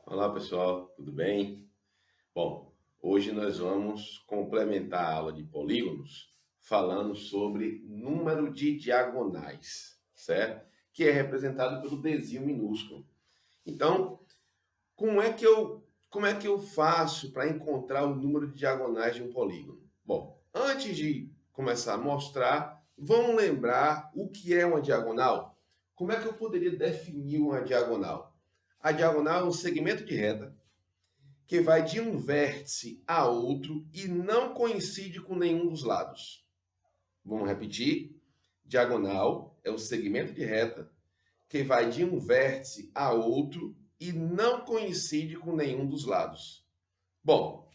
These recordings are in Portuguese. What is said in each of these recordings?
Olá pessoal, tudo bem? Bom, hoje nós vamos complementar a aula de polígonos falando sobre número de diagonais, certo? Que é representado pelo Dzinho minúsculo. Então, como é que eu faço para encontrar o número de diagonais de um polígono? Bom, antes de começar a mostrar, vamos lembrar o que é uma diagonal? Como é que eu poderia definir uma diagonal? A diagonal é um segmento de reta que vai de um vértice a outro e não coincide com nenhum dos lados. Vamos repetir? Diagonal é o segmento de reta que vai de um vértice a outro e não coincide com nenhum dos lados. Bom,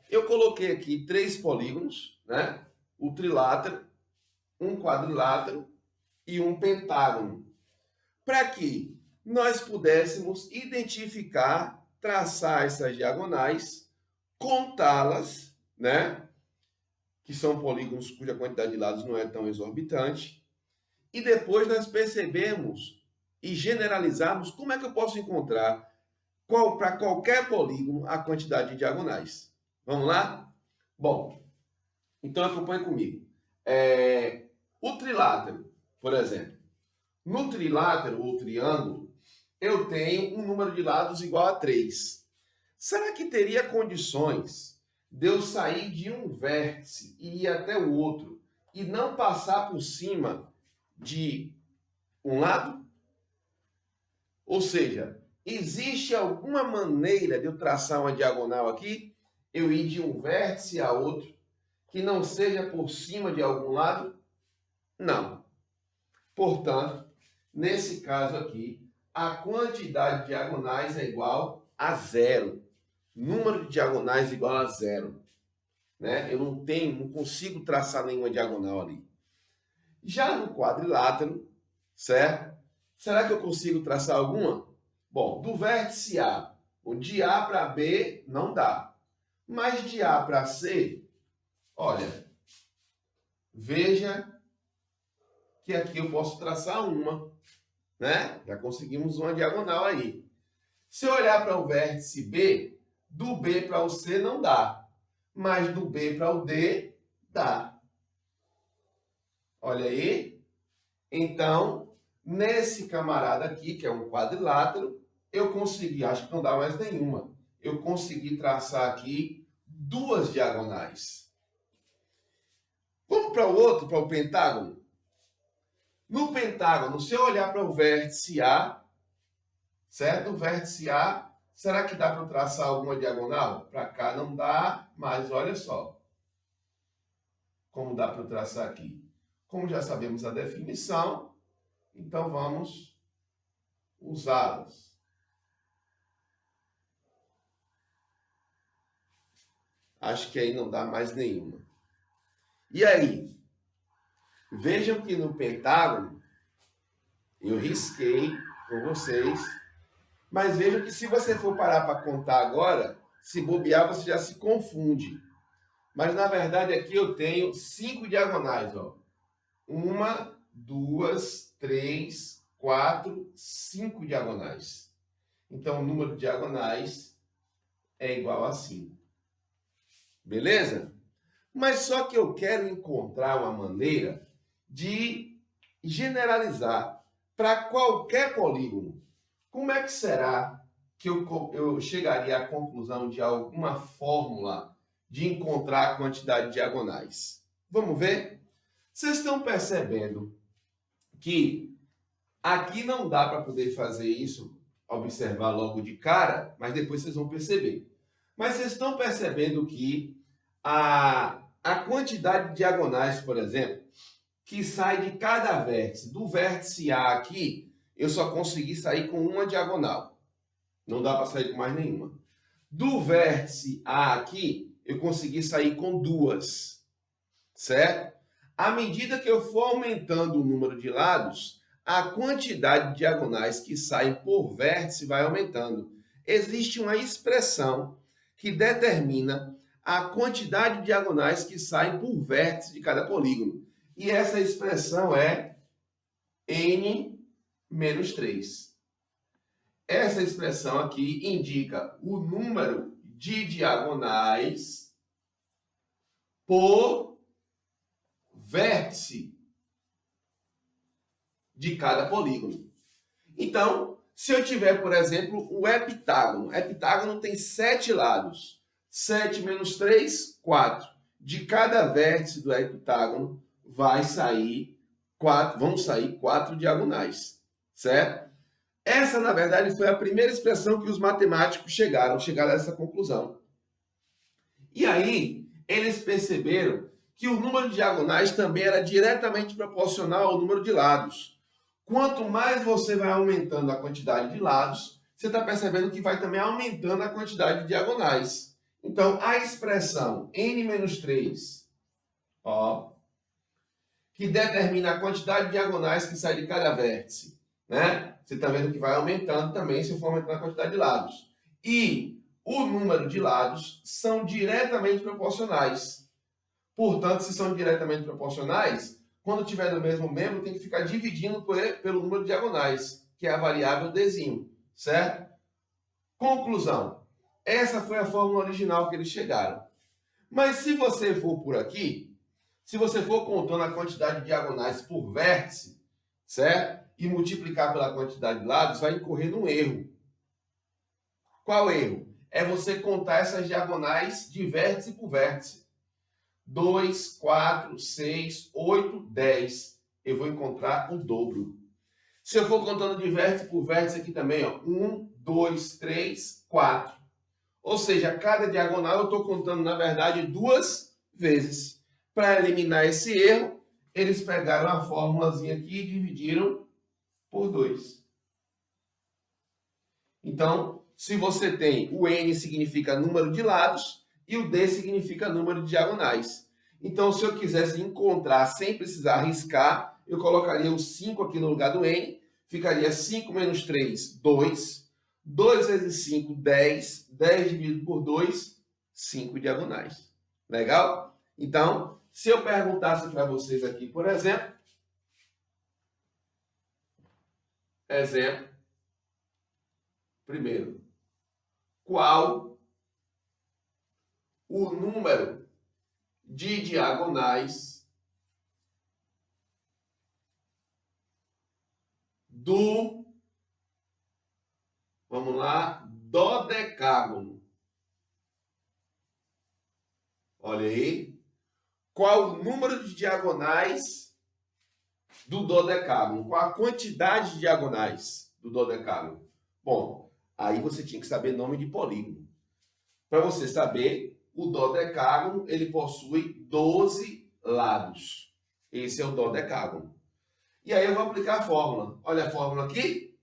eu coloquei aqui três polígonos, né? O trilátero, um quadrilátero e um pentágono, para que nós pudéssemos identificar, traçar essas diagonais, contá-las, né? Que são polígonos cuja quantidade de lados não é tão exorbitante, e depois nós percebemos e generalizarmos como é que eu posso encontrar para qualquer polígono a quantidade de diagonais. Vamos lá? Bom, então acompanhe comigo. O trilátero, por exemplo. No trilátero ou triângulo, eu tenho um número de lados igual a 3. Será que teria condições de eu sair de um vértice e ir até o outro e não passar por cima de um lado? Ou seja, existe alguma maneira de eu traçar uma diagonal aqui, eu ir de um vértice a outro, que não seja por cima de algum lado? Não. Portanto, nesse caso aqui, a quantidade de diagonais é igual a zero. Número de diagonais igual a zero. Né? Eu não consigo traçar nenhuma diagonal ali. Já no quadrilátero, certo? Será que eu consigo traçar alguma? Bom, do vértice A, de A para B não dá. Mas de A para C, olha, veja que aqui eu posso traçar uma, né? Já conseguimos uma diagonal aí. Se eu olhar para o vértice B, do B para o C não dá, mas do B para o D dá. Olha aí. Então, nesse camarada aqui, que é um quadrilátero, eu consegui, acho que não dá mais nenhuma, eu consegui traçar aqui duas diagonais. Vamos para o outro, para o pentágono? No pentágono, se eu olhar para o vértice A, certo? O vértice A, será que dá para traçar alguma diagonal? Para cá não dá, mas olha só como dá para traçar aqui. Como já sabemos a definição, então vamos usá-las. Acho que aí não dá mais nenhuma. E aí? Vejam que no pentágono, eu risquei com vocês, mas vejam que se você for parar para contar agora, se bobear, você já se confunde. Mas na verdade aqui eu tenho 5 diagonais, ó. 1, 2, 3, 4, 5 diagonais. Então o número de diagonais é igual a 5. Beleza? Mas só que eu quero encontrar uma maneira de generalizar para qualquer polígono. Como é que será que eu chegaria à conclusão de alguma fórmula de encontrar a quantidade de diagonais? Vamos ver? Vocês estão percebendo que aqui não dá para poder fazer isso, observar logo de cara, mas depois vocês vão perceber. Mas vocês estão percebendo que a quantidade de diagonais, por exemplo, que sai de cada vértice, do vértice A aqui, eu só consegui sair com uma diagonal. Não dá para sair com mais nenhuma. Do vértice A aqui, eu consegui sair com duas. Certo? À medida que eu for aumentando o número de lados, a quantidade de diagonais que saem por vértice vai aumentando. Existe uma expressão que determina a quantidade de diagonais que saem por vértice de cada polígono. E essa expressão é n menos 3. essa expressão aqui indica o número de diagonais por vértice de cada polígono. Então, se eu tiver, por exemplo, o heptágono. O heptágono tem 7 lados. 7 menos 3, 4. De cada vértice do heptágono vão sair 4 diagonais, certo? Essa, na verdade, foi a primeira expressão que os matemáticos chegaram a essa conclusão. E aí, eles perceberam que o número de diagonais também era diretamente proporcional ao número de lados. Quanto mais você vai aumentando a quantidade de lados, você está percebendo que vai também aumentando a quantidade de diagonais. Então, a expressão n-3, que determina a quantidade de diagonais que sai de cada vértice, né? Você está vendo que vai aumentando também se for aumentando a quantidade de lados. E o número de lados são diretamente proporcionais. Portanto, se são diretamente proporcionais, quando tiver no mesmo membro, tem que ficar dividindo pelo número de diagonais, que é a variável dzinho, certo? Conclusão. Essa foi a fórmula original que eles chegaram. Mas se você for por aqui, se você for contando a quantidade de diagonais por vértice, certo? E multiplicar pela quantidade de lados, vai incorrer num erro. Qual erro? É você contar essas diagonais de vértice por vértice. 2, 4, 6, 8, 10. Eu vou encontrar o dobro. Se eu for contando de vértice por vértice aqui também, 1, 2, 3, 4. Ou seja, cada diagonal eu estou contando, na verdade, 2 vezes. Para eliminar esse erro, eles pegaram a fórmulazinha aqui e dividiram por 2. Então, se você tem o n significa número de lados e o d significa número de diagonais. Então, se eu quisesse encontrar sem precisar arriscar, eu colocaria o 5 aqui no lugar do n, ficaria 5 menos 3, 2. 2 vezes 5, 10. 10 dividido por 2, 5 diagonais. Legal? Então, se eu perguntasse para vocês aqui, por exemplo, primeiro, qual o número de diagonais do, vamos lá, dodecágono? Olha aí. Qual o número de diagonais do dodecágono? Qual a quantidade de diagonais do dodecágono? Bom, aí você tinha que saber nome de polígono. Para você saber, o dodecágono ele possui 12 lados. Esse é o dodecágono. E aí eu vou aplicar a fórmula. Olha a fórmula aqui.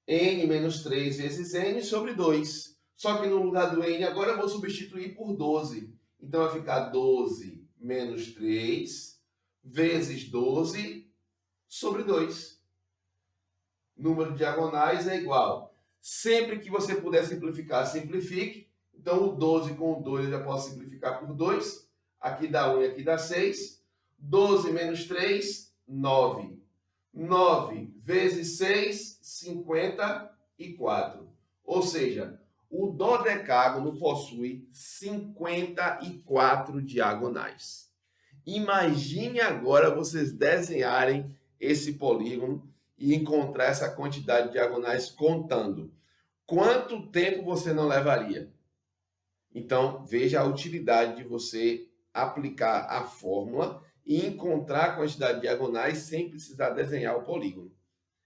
N menos 3 vezes N sobre 2. Só que no lugar do N agora eu vou substituir por 12. Então vai ficar 12 menos 3 vezes 12 sobre 2. Número de diagonais é igual. Sempre que você puder simplificar, simplifique. Então, o 12 com o 2 eu já posso simplificar por 2. Aqui dá 1 e aqui dá 6. 12 menos 3, 9. 9 vezes 6, 54. Ou seja, o dodecágono possui 54 diagonais. Imagine agora vocês desenharem esse polígono e encontrar essa quantidade de diagonais contando. Quanto tempo você não levaria? Então, veja a utilidade de você aplicar a fórmula e encontrar a quantidade de diagonais sem precisar desenhar o polígono,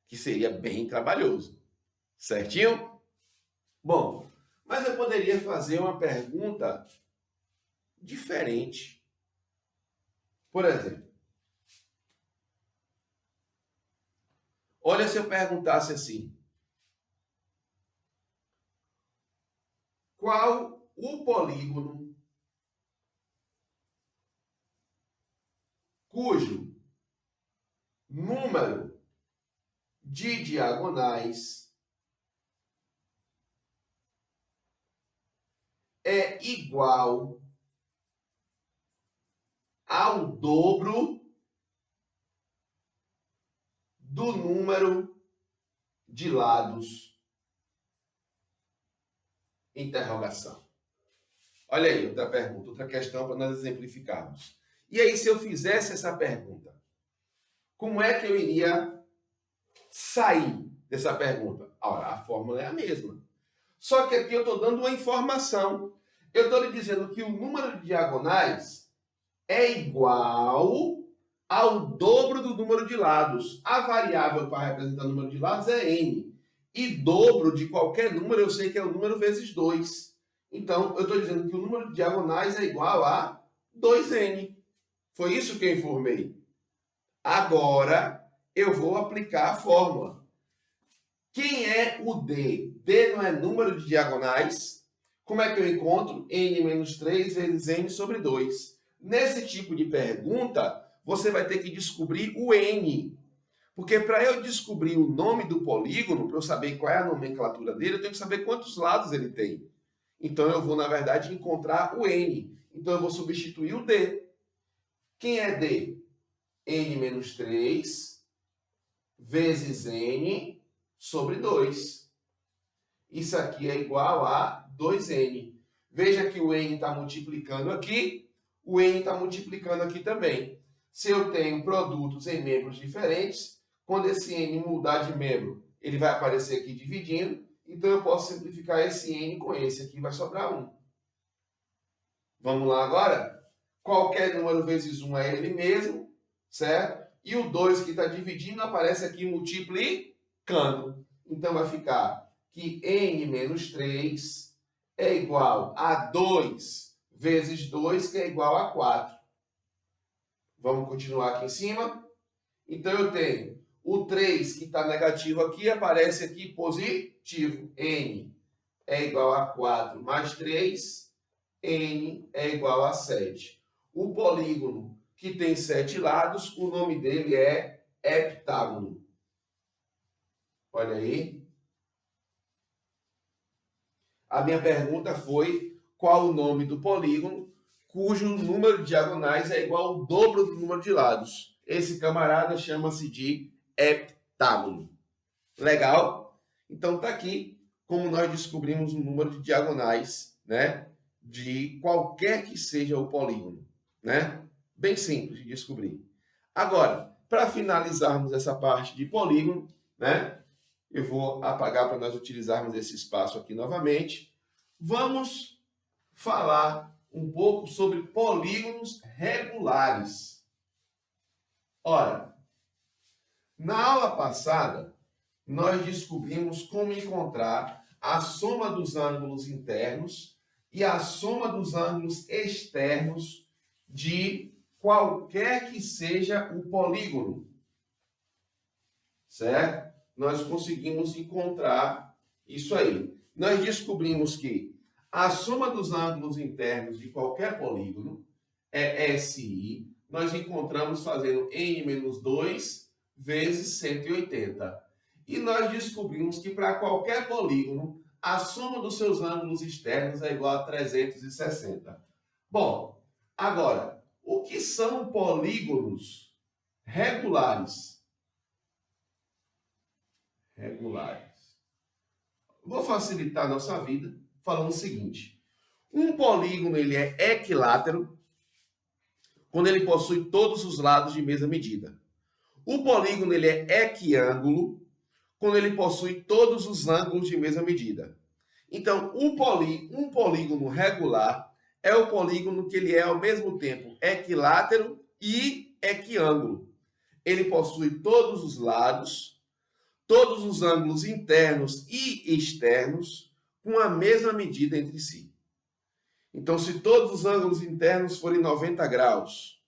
que seria bem trabalhoso. Certinho? Bom, mas eu poderia fazer uma pergunta diferente. Por exemplo, olha se eu perguntasse assim: qual o polígono cujo número de diagonais é igual ao dobro do número de lados Interrogação. Olha aí, outra pergunta, outra questão para nós exemplificarmos. E aí, se eu fizesse essa pergunta, como é que eu iria sair dessa pergunta? Ora, a fórmula é a mesma. Só que aqui eu estou dando uma informação. Eu estou lhe dizendo que o número de diagonais é igual ao dobro do número de lados. A variável para representar o número de lados é n. E dobro de qualquer número eu sei que é o número vezes 2. Então, eu estou dizendo que o número de diagonais é igual a 2n. Foi isso que eu informei. Agora, eu vou aplicar a fórmula. Quem é o D? D não é número de diagonais. Como é que eu encontro? N menos 3 vezes N sobre 2. Nesse tipo de pergunta, você vai ter que descobrir o N. Porque para eu descobrir o nome do polígono, para eu saber qual é a nomenclatura dele, eu tenho que saber quantos lados ele tem. Então, eu vou, na verdade, encontrar o N. Então, eu vou substituir o D. Quem é D? N menos 3 vezes N sobre 2. Isso aqui é igual a 2N. Veja que o N está multiplicando aqui, o N está multiplicando aqui também. Se eu tenho produtos em membros diferentes, quando esse N mudar de membro, ele vai aparecer aqui dividindo. Então, eu posso simplificar esse N com esse aqui, vai sobrar 1. Vamos lá agora? Qualquer número vezes 1 é ele mesmo, certo? E o 2 que está dividindo aparece aqui multiplicando. Então, vai ficar que N menos 3 é igual a 2 vezes 2, que é igual a 4. Vamos continuar aqui em cima? Então, eu tenho o 3 que está negativo aqui, aparece aqui positivo. N é igual a 4 mais 3, N é igual a 7. O polígono que tem 7 lados, o nome dele é heptágono. Olha aí. A minha pergunta foi qual o nome do polígono cujo número de diagonais é igual ao dobro do número de lados. Esse camarada chama-se de heptágono. Legal? Então tá aqui como nós descobrimos o número de diagonais, né, de qualquer que seja o polígono, né? Bem simples de descobrir. Agora, para finalizarmos essa parte de polígono, né, eu vou apagar para nós utilizarmos esse espaço aqui novamente. Vamos falar um pouco sobre polígonos regulares. Ora, na aula passada, nós descobrimos como encontrar a soma dos ângulos internos e a soma dos ângulos externos de qualquer que seja o polígono. Certo? Nós conseguimos encontrar isso aí. Nós descobrimos que a soma dos ângulos internos de qualquer polígono é SI. Nós encontramos fazendo n menos 2 vezes 180. E nós descobrimos que para qualquer polígono, a soma dos seus ângulos externos é igual a 360. Bom, agora, o que são polígonos regulares? Vou facilitar a nossa vida falando o seguinte. Um polígono ele é equilátero quando ele possui todos os lados de mesma medida. O polígono ele é equiângulo quando ele possui todos os ângulos de mesma medida. Então, um polígono regular é o polígono que ele é ao mesmo tempo equilátero e equiângulo. Ele possui todos os lados, todos os ângulos internos e externos com a mesma medida entre si. Então, se todos os ângulos internos forem 90 graus,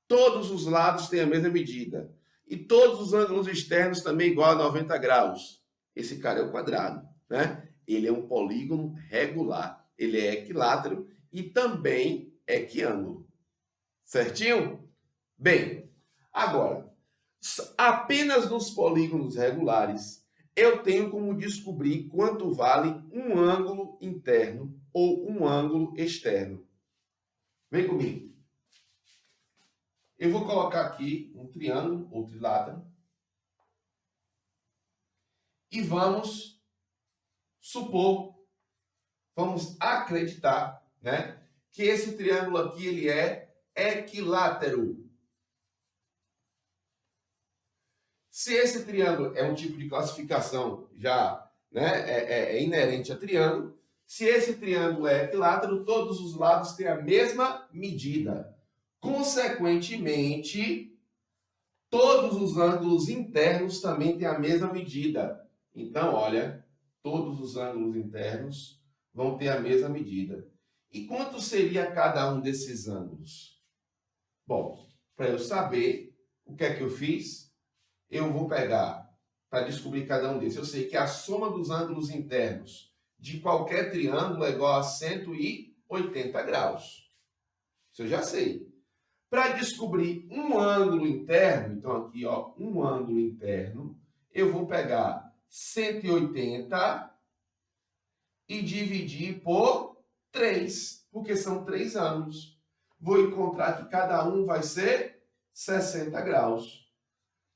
todos os lados têm a mesma medida, e todos os ângulos externos também igual a 90 graus. Esse cara é o quadrado, né? Ele é um polígono regular. Ele é equilátero e também equiângulo. Certinho? Bem, agora, apenas nos polígonos regulares, eu tenho como descobrir quanto vale um ângulo interno ou um ângulo externo. Vem comigo. Eu vou colocar aqui um triângulo ou trilátero e vamos supor vamos acreditar, né, que esse triângulo aqui ele é equilátero. Se esse triângulo é um tipo de classificação já, né, é inerente a triângulo, se esse triângulo é equilátero, todos os lados têm a mesma medida. Consequentemente, todos os ângulos internos também têm a mesma medida. Então, olha, todos os ângulos internos vão ter a mesma medida. E quanto seria cada um desses ângulos? Bom, para eu saber o que é que eu fiz, eu vou pegar, para descobrir cada um desses, eu sei que a soma dos ângulos internos de qualquer triângulo é igual a 180 graus. Isso eu já sei. Para descobrir um ângulo interno, então aqui, ó, um ângulo interno, eu vou pegar 180 e dividir por 3, porque são 3 ângulos. Vou encontrar que cada um vai ser 60 graus.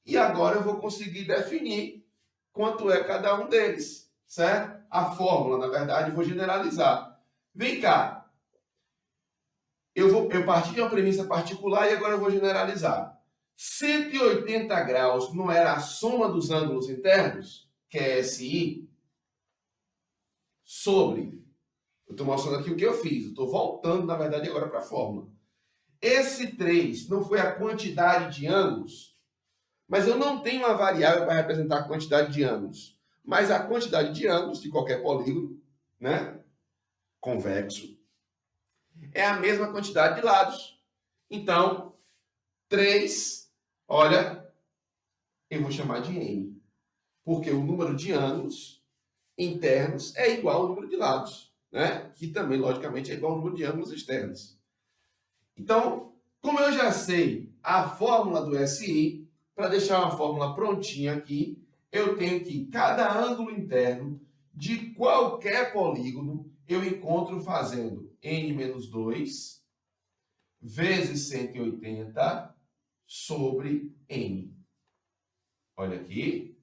E agora eu vou conseguir definir quanto é cada um deles, certo? A fórmula, na verdade, eu vou generalizar. Vem cá. Eu parti de uma premissa particular e agora eu vou generalizar. 180 graus não era a soma dos ângulos internos, que é SI, sobre... Eu estou mostrando aqui o que eu fiz. Eu estou voltando, na verdade, agora para a fórmula. Esse 3 não foi a quantidade de ângulos, mas eu não tenho uma variável para representar a quantidade de ângulos. Mas a quantidade de ângulos de qualquer polígono, né, convexo, é a mesma quantidade de lados. Então, 3, olha, eu vou chamar de N. Porque o número de ângulos internos é igual ao número de lados, né? Que também, logicamente, é igual ao número de ângulos externos. Então, como eu já sei a fórmula do SI, para deixar uma fórmula prontinha aqui, eu tenho que cada ângulo interno de qualquer polígono eu encontro fazendo N-2 vezes 180 sobre N. Olha aqui.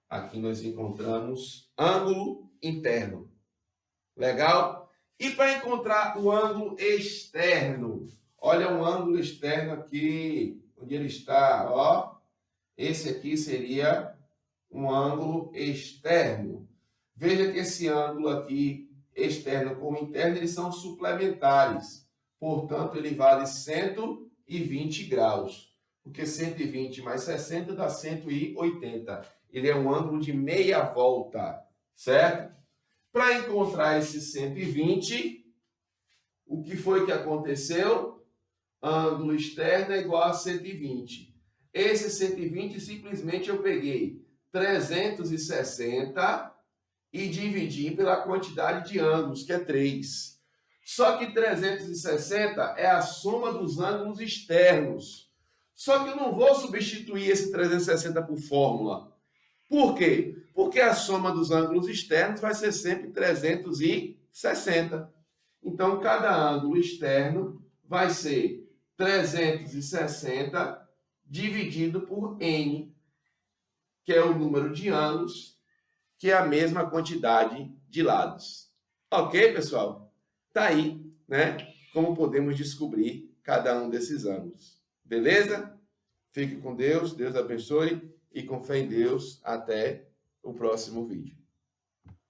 Aqui nós encontramos ângulo interno. Legal? E para encontrar o ângulo externo, olha um ângulo externo aqui, onde ele está, ó. Esse aqui seria um ângulo externo. Veja que esse ângulo aqui, externo com interno, eles são suplementares. Portanto, ele vale 120 graus. Porque 120 mais 60 dá 180. Ele é um ângulo de meia volta, certo? Para encontrar esse 120, o que foi que aconteceu? Ângulo externo é igual a 120. Esse 120, simplesmente eu peguei 360 e dividi pela quantidade de ângulos, que é 3. Só que 360 é a soma dos ângulos externos. Só que eu não vou substituir esse 360 por fórmula. Por quê? Porque a soma dos ângulos externos vai ser sempre 360. Então, cada ângulo externo vai ser 360 dividido por N, que é o número de ângulos, que é a mesma quantidade de lados. Ok, pessoal? Tá aí, né? Como podemos descobrir cada um desses ângulos. Beleza? Fique com Deus, Deus abençoe e com fé em Deus. Até o próximo vídeo.